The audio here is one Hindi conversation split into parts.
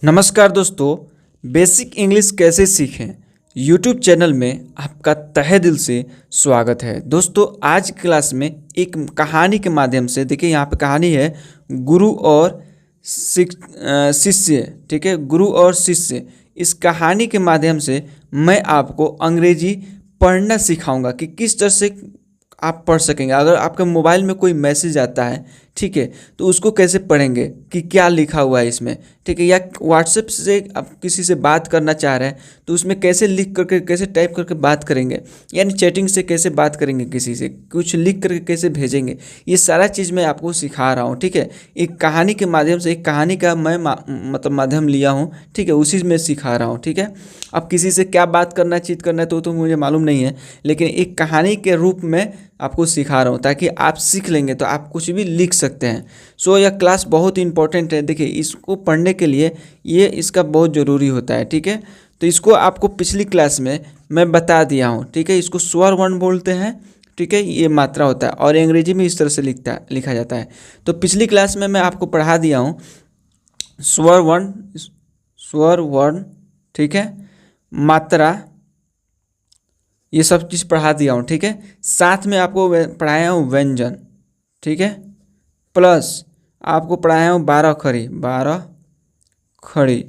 नमस्कार दोस्तों। बेसिक इंग्लिश कैसे सीखें यूट्यूब चैनल में आपका तहे दिल से स्वागत है। दोस्तों आज की क्लास में एक कहानी के माध्यम से देखिए, यहाँ पे कहानी है गुरु और शिष्य। ठीक है, गुरु और शिष्य। इस कहानी के माध्यम से मैं आपको अंग्रेजी पढ़ना सिखाऊंगा कि किस तरह से आप पढ़ सकेंगे। अगर आपके मोबाइल में कोई मैसेज आता है, ठीक है, तो उसको कैसे पढ़ेंगे कि क्या लिखा हुआ है इसमें, ठीक है, या व्हाट्सएप से आप किसी से बात करना चाह रहे हैं तो उसमें कैसे लिख करके कैसे टाइप करके बात करेंगे, यानी चैटिंग से कैसे बात करेंगे, किसी से कुछ लिख करके कैसे भेजेंगे, ये सारा चीज़ मैं आपको सिखा रहा हूँ। ठीक है, एक कहानी के माध्यम से, एक कहानी का मैं मतलब माध्यम लिया हूँ, ठीक है, उसी में सिखा रहा हूँ। ठीक है, अब किसी से क्या बात करना है, चीत करना है तो मुझे मालूम नहीं है, लेकिन एक कहानी के रूप में आपको सिखा रहा हूँ ताकि आप सीख लेंगे तो आप कुछ भी लिख सकते हैं। सो यह क्लास बहुत ही इंपॉर्टेंट है। देखिए, इसको पढ़ने के लिए ये इसका बहुत ज़रूरी होता है। ठीक है, तो इसको आपको पिछली क्लास में मैं बता दिया हूँ। ठीक है, इसको स्वर वर्ण बोलते हैं। ठीक है, ये मात्रा होता है और अंग्रेजी में इस तरह से लिखा जाता है। तो पिछली क्लास में मैं आपको पढ़ा दिया हूँ स्वर वर्ण, ठीक है, मात्रा, ये सब चीज़ पढ़ा दिया हूँ। ठीक है, साथ में आपको पढ़ाया हूँ व्यंजन। ठीक है, प्लस आपको पढ़ाया हूँ 12 खड़ी।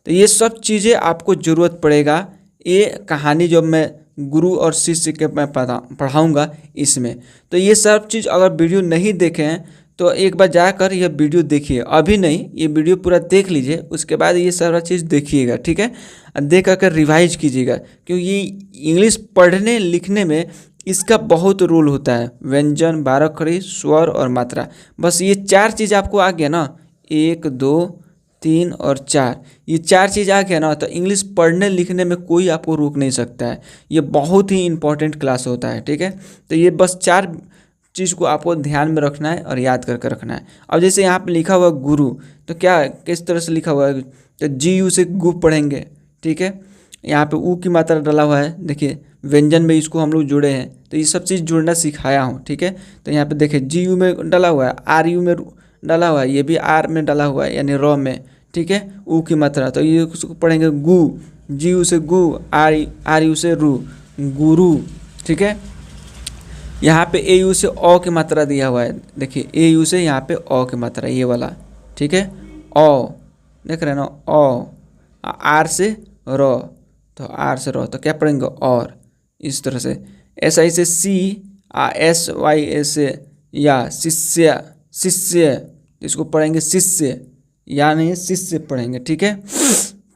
तो ये सब चीज़ें आपको ज़रूरत पड़ेगा ये कहानी जब मैं गुरु और शिष्य के मैं पढ़ाऊँगा इसमें। तो ये सब चीज़ अगर वीडियो नहीं देखे हैं तो एक बार जाकर यह वीडियो देखिए। अभी नहीं, ये वीडियो पूरा देख लीजिए, उसके बाद ये सारा चीज़ देखिएगा। ठीक है, देख कर रिवाइज कीजिएगा, क्योंकि ये इंग्लिश पढ़ने लिखने में इसका बहुत रोल होता है। व्यंजन, 12 खड़ी, स्वर और मात्रा, बस ये चार चीज़ आपको आ गया ना, 1 2 3 और 4, ये चार चीज़ आ गया ना, तो इंग्लिश पढ़ने लिखने में कोई आपको रोक नहीं सकता है। ये बहुत ही इंपॉर्टेंट क्लास होता है। ठीक है, तो ये बस चार चीज़ को आपको ध्यान में रखना है और याद करके रखना है। अब जैसे यहाँ पे लिखा हुआ गुरु, तो क्या किस तरह से लिखा हुआ है, तो GU से गु पढ़ेंगे। ठीक है, यहाँ पे ऊ की मात्रा डाला हुआ है, देखिए व्यंजन में इसको हम लोग जुड़े हैं, तो ये सब चीज़ जुड़ना सिखाया हूँ। ठीक है, तो यहाँ पे देखिए GU में डाला हुआ है, RU में डाला हुआ है, ये भी R में डाला हुआ है यानी र में। ठीक है, ऊ की मात्रा, तो ये उसको पढ़ेंगे गु, GU से गु, RU से रु, गुरु। ठीक है, यहाँ पे AU से अ की मात्रा दिया हुआ है, देखिए AU से यहाँ पे अ की मात्रा, ये वाला। ठीक है, अ देख रहे हैं ना, आर से र, तो आर से र, तो क्या पढ़ेंगे और, इस तरह से। SI से सी, SY से या, शिष्य, इसको पढ़ेंगे शिष्य, यानी शिष्य पढ़ेंगे। ठीक है,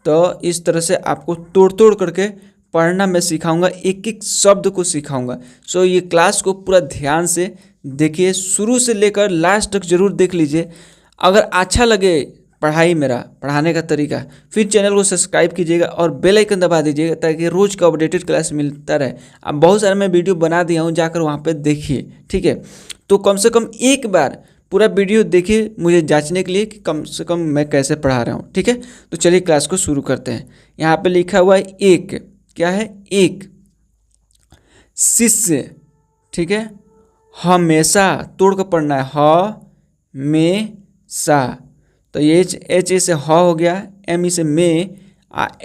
तो इस तरह से आपको तोड़ तोड़ करके पढ़ना मैं सिखाऊंगा, एक एक शब्द को सिखाऊंगा। सो ये क्लास को पूरा ध्यान से देखिए, शुरू से लेकर लास्ट तक जरूर देख लीजिए। अगर अच्छा लगे मेरा पढ़ाने का तरीका, फिर चैनल को सब्सक्राइब कीजिएगा और बेल आइकन दबा दीजिएगा ताकि रोज़ का अपडेटेड क्लास मिलता रहे। अब बहुत सारे मैं वीडियो बना दिया हूँ, जाकर वहाँ पे देखिए। ठीक है, तो कम से कम एक बार पूरा वीडियो देखिए मुझे जांचने के लिए कि कम से कम मैं कैसे पढ़ा रहा हूँ। ठीक है, तो चलिए क्लास को शुरू करते हैं। यहाँ पे लिखा हुआ है एक, क्या है, एक शिष्य। ठीक है, हमेशा तोड़ कर पढ़ना है, हमेशा। तो ये HA से ह हो गया, ME से में,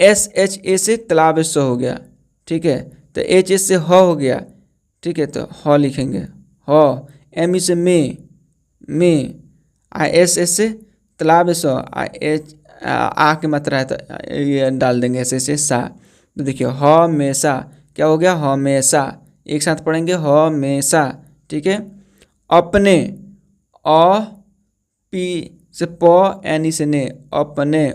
SHA से तालाब स हो गया। ठीक है, तो HA से ह हो गया। ठीक है, तो ह लिखेंगे, ह, ME से में, SS से तालाब स, आ की मात्रा है तो ये डाल देंगे SS से सा। तो देखिए हमेशा क्या हो गया, हमेशा, एक साथ पढ़ेंगे हमेशा। ठीक है, अपने, पी से प, एनी से ने, अपने,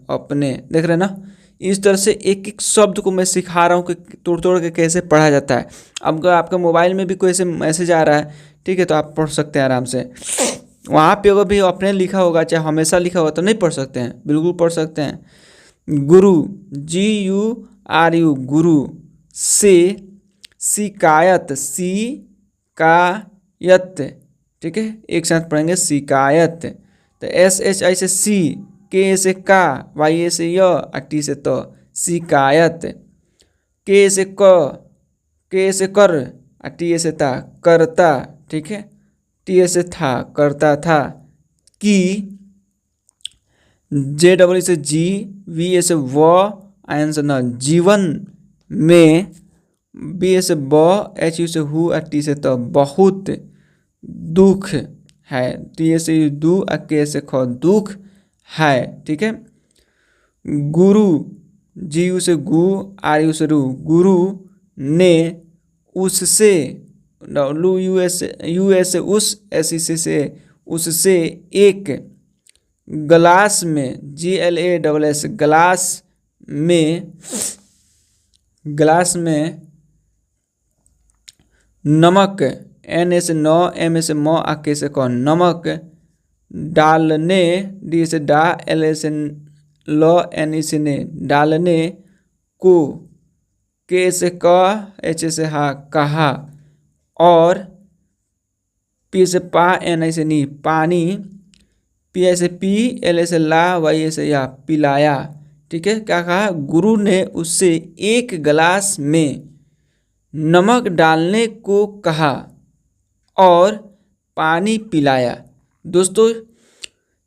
अपने, देख रहे हैं ना। इस तरह से एक एक शब्द को मैं सिखा रहा हूँ कि तोड़ तोड़ के कैसे पढ़ा जाता है। अब अगर आपके मोबाइल में भी कोई ऐसे मैसेज आ रहा है, ठीक है, तो आप पढ़ सकते हैं आराम से। वहाँ पे अगर भी अपने लिखा होगा, चाहे हमेशा लिखा होगा, तो नहीं पढ़ सकते हैं, बिल्कुल पढ़ सकते हैं। गुरु, GURU, गुरु से शिकायत, ठीक है, एक साथ पढ़ेंगे शिकायत। तो SHI से सी, K से का, YA से य, T से तो, शिकायत। K से कर, TA से था, करता। ठीक है, TA से था, करता था। की, जे डबल से जी, वी ए से व, आयन से न, जीवन में, बी ए से ब, एच यू से हु, और टी से त, बहुत दुख है। टी ए से दू, और के से ख, दुख है। ठीक है। गुरु, जी यू से गु, आर यू से रु, गुरु ने उससे, W U S, U S से उस, एस ई से उससे एक गिलास में, G L A double S, गिलास में, गिलास में नमक, एन ए से न, एम ए से म, आ के से क, नमक डालने, डी से डा, एल ए से ल, एन ई से ने, डालने को, के से क, एच ए से हा, कहा, और पी से पा, एन आई से नी, पानी, पी आई से पी, एल ए से ला, वाई ए से या, पिलाया। ठीक है। क्या कहा? गुरु ने उससे एक गिलास में नमक डालने को कहा और पानी पिलाया। दोस्तों,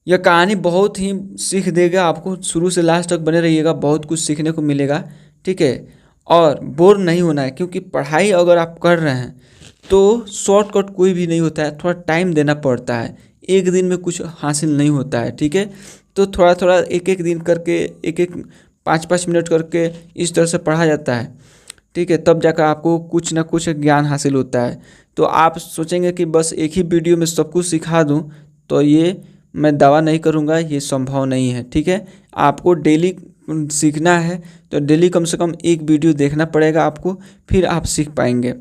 यह कहानी बहुत ही सीख देगा आपको, शुरू से लास्ट तक बने रहिएगा, बहुत कुछ सीखने को मिलेगा। ठीक है। और बोर नहीं होना है, क्योंकि पढ़ाई अगर आप कर रहे हैं तो शॉर्टकट कोई भी नहीं होता है, थोड़ा टाइम देना पड़ता है, एक दिन में कुछ हासिल नहीं होता है। ठीक है। तो थोड़ा थोड़ा एक एक दिन करके, एक एक 5-5 मिनट करके इस तरह से पढ़ा जाता है। ठीक है। तब जाकर आपको कुछ ना कुछ ज्ञान हासिल होता है। तो आप सोचेंगे कि बस एक ही वीडियो में सब कुछ सिखा दूं, तो ये मैं दावा नहीं करूंगा, ये संभव नहीं है। ठीक है। आपको डेली सीखना है तो डेली कम से कम एक वीडियो देखना पड़ेगा आपको, फिर आप सीख पाएंगे।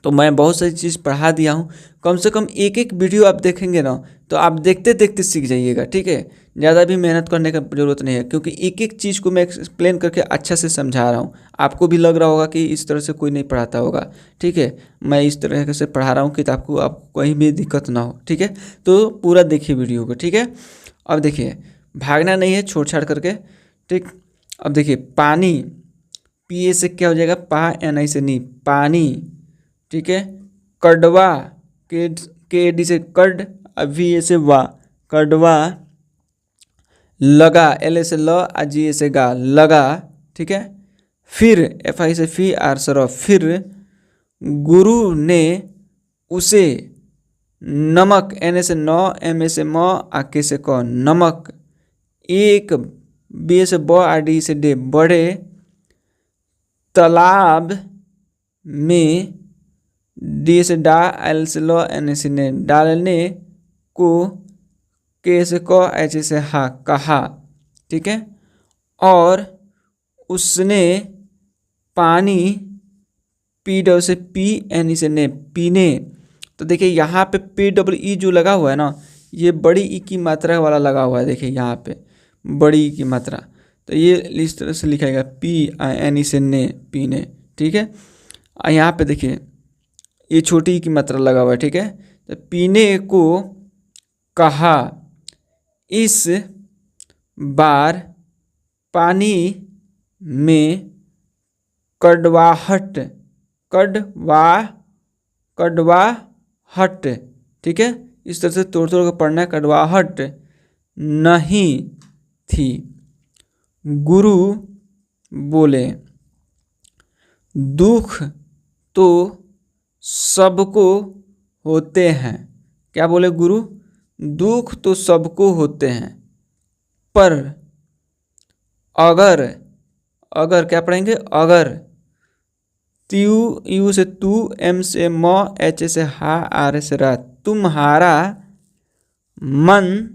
तो मैं बहुत सारी चीज़ पढ़ा दिया हूँ, कम से कम एक एक वीडियो आप देखेंगे ना तो आप देखते देखते सीख जाइएगा। ठीक है। ज़्यादा भी मेहनत करने का ज़रूरत नहीं है, क्योंकि एक एक चीज़ को मैं एक्सप्लेन करके अच्छा से समझा रहा हूँ। आपको भी लग रहा होगा कि इस तरह से कोई नहीं पढ़ाता होगा। ठीक है। मैं इस तरह से पढ़ा रहा हूँ कि आपको कहीं भी दिक्कत ना हो। ठीक है। तो पूरा देखिए वीडियो को। ठीक है। अब देखिए, भागना नहीं है छोड़ छाड़ करके। ठीक। अब देखिए, पानी, पी ए से क्या हो जाएगा? पा, एन आई से नी, पानी। ठीक है। कड़वा, के डी से कड, वी ए से वा, कड़वा। लगा, एल ए से ल, आ जी ए से गा, लगा। ठीक है। फिर, एफ आई से फी, आर सर, फिर गुरु ने उसे नमक, एन ए से न, एम ए से म, आ के से क, नमक, एक, बी ए से ब, आर डी से डे, बड़े तालाब में, डी से डा, एल से लो, एन से ने, डालने को, के से को, एच से हा, कहा। ठीक है। और उसने पानी, पी डब्ल्यू से पी, एन से ने, पीने। तो देखिए यहाँ पे पी डब्ल्यू ई जो लगा हुआ है ना, ये बड़ी ई की मात्रा वाला लगा हुआ है। देखिए यहाँ पे बड़ी ई की मात्रा, तो ये इस तरह से लिखाएगा, पी एन से ने, पीने। ठीक है। यहाँ पे देखिए ये छोटी की मात्रा लगा हुआ है। ठीक है। तो पीने को कहा, इस बार पानी में कड़वाहट, कड़वाहट। ठीक है। इस तरह से तोड़ तोड़ कर पढ़ना है, कड़वाहट नहीं थी। गुरु बोले, दुख तो सबको होते हैं। क्या बोले गुरु? दुख तो सबको होते हैं, पर अगर, अगर क्या पढ़ेंगे? अगर, त्यू, यू से तू, एम से म, एच से हा, आर से रा, तुम्हारा मन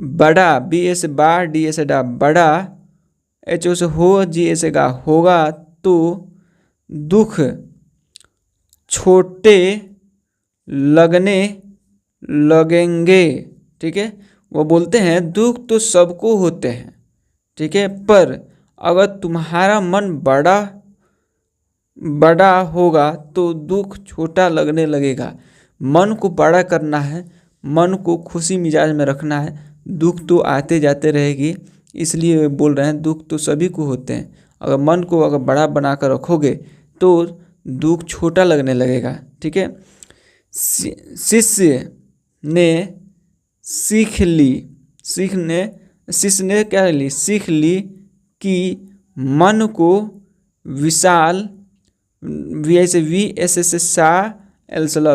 बड़ा, बी ए से बा, डी ए से डा, बड़ा, एच ओ से हो, जी ए से गा, होगा, तो दुख छोटे लगने लगेंगे। ठीक है। वो बोलते हैं दुख तो सबको होते हैं, ठीक है, पर अगर तुम्हारा मन बड़ा होगा तो दुख छोटा लगने लगेगा। मन को बड़ा करना है, मन को खुशी मिजाज में रखना है। दुख तो आते जाते रहेगी, इसलिए बोल रहे हैं दुख तो सभी को होते हैं। अगर मन को अगर बड़ा बना कर रखोगे तो दुख छोटा लगने लगेगा। ठीक है। शिष्य ने सीख ली, सीख ने शिष्य ने क्या ली, सीख ली कि मन को विशाल,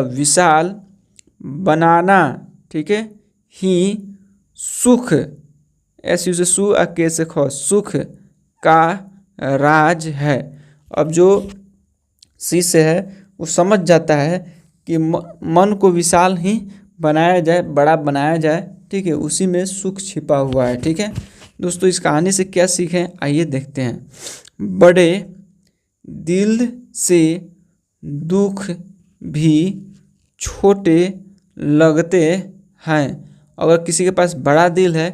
विशाल बनाना, ठीक है, ही सुख, सुख का राज है। अब जो शिष्य है वो समझ जाता है कि मन को विशाल ही बनाया जाए, बड़ा बनाया जाए, ठीक है, उसी में सुख छिपा हुआ है। ठीक है दोस्तों, इस कहानी से क्या सीखें, आइए देखते हैं। बड़े दिल से दुख भी छोटे लगते हैं। अगर किसी के पास बड़ा दिल है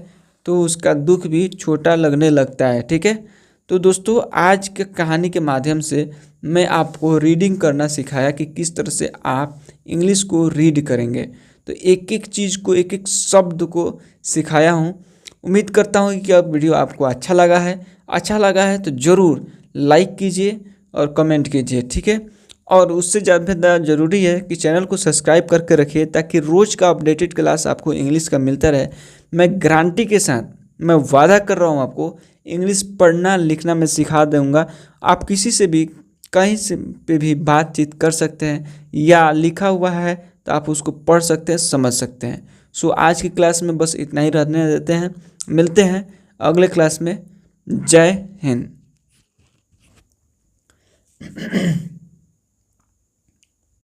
तो उसका दुख भी छोटा लगने लगता है। ठीक है, तो दोस्तों आज के कहानी के माध्यम से मैं आपको रीडिंग करना सिखाया कि किस तरह से आप इंग्लिश को रीड करेंगे। तो एक एक चीज़ को, एक एक शब्द को सिखाया हूँ। उम्मीद करता हूँ कि अब वीडियो आपको अच्छा लगा है। अच्छा लगा है तो ज़रूर लाइक कीजिए और कमेंट कीजिए। ठीक है, और उससे ज़्यादा ज़रूरी है कि चैनल को सब्सक्राइब करके रखिए ताकि रोज़ का अपडेटेड क्लास आपको इंग्लिश का मिलता रहे। मैं गारंटी के साथ, मैं वादा कर रहा हूँ, आपको इंग्लिश पढ़ना लिखना मैं सिखा दूँगा। आप किसी से भी कहीं से पे भी बातचीत कर सकते हैं, या लिखा हुआ है तो आप उसको पढ़ सकते हैं, समझ सकते हैं। सो आज की क्लास में बस इतना ही रहने देते हैं। मिलते हैं अगले क्लास में। जय हिंद।